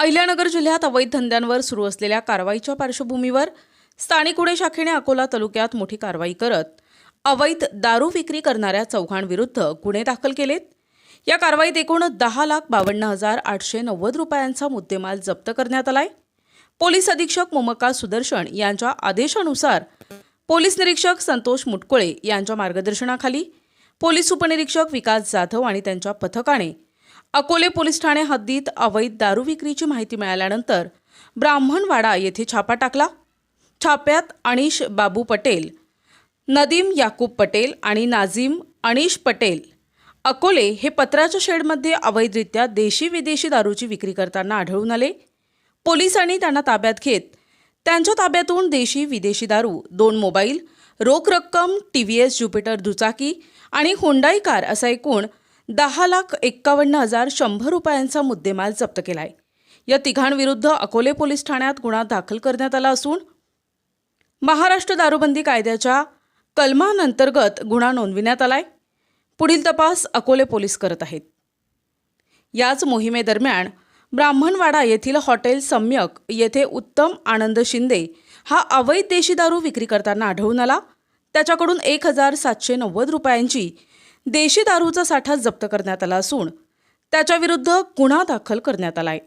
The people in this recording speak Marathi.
अहिल्यानगर जिल्ह्यात अवैध धंद्यांवर सुरू असलेल्या कारवाईच्या पार्श्वभूमीवर स्थानिक गुन्हे शाखेने अकोला तालुक्यात मोठी कारवाई करत अवैध दारू विक्री करणाऱ्या चौघांविरुद्ध गुन्हे दाखल केलेत। या कारवाईत एकूण 10,52,890 रुपयांचा मुद्देमाल जप्त करण्यात आलाय। पोलीस अधीक्षक मोमक्का सुदर्शन यांच्या आदेशानुसार पोलीस निरीक्षक संतोष मुटकुळे यांच्या मार्गदर्शनाखाली पोलीस उपनिरीक्षक विकास जाधव आणि त्यांच्या पथकाने अकोले पोलीस ठाणे हद्दीत अवैध दारू विक्रीची माहिती मिळाल्यानंतर ब्राह्मणवाडा येथे छापा टाकला। छाप्यात अनिश बाबू पटेल, नदीम याकूब पटेल आणि नाझीम अनिश पटेल अकोले हे पत्राच्या शेडमध्ये अवैधरित्या देशी विदेशी दारूची विक्री करताना आढळून आले। पोलिसांनी त्यांना ताब्यात घेत त्यांच्या ताब्यातून देशी विदेशी दारू, 2 मोबाईल, रोख रक्कम, TVS ज्युपिटर दुचाकी आणि हुंडाई कार असा एकूण 10,51,100 रुपयांचा मुद्देमाल जप्त केलाय। या तिघांविरुद्ध अकोले पोलीस ठाण्यात गुन्हा दाखल करण्यात आला असून महाराष्ट्र दारूबंदी कायद्याच्या कलमांतर्गत गुन्हा नोंदविण्यात आलाय। पुढील तपास अकोले पोलीस करत आहेत। याच मोहिमेदरम्यान ब्राह्मणवाडा येथील हॉटेल सम्यक येथे उत्तम आनंद शिंदे हा अवैध देशी दारू विक्री करताना आढळून आला। त्याच्याकडून 1,790 रुपयांची देशी दारूचा साठा जप्त करण्यात आला असून त्याच्याविरुद्ध गुन्हा दाखल करण्यात आलाय।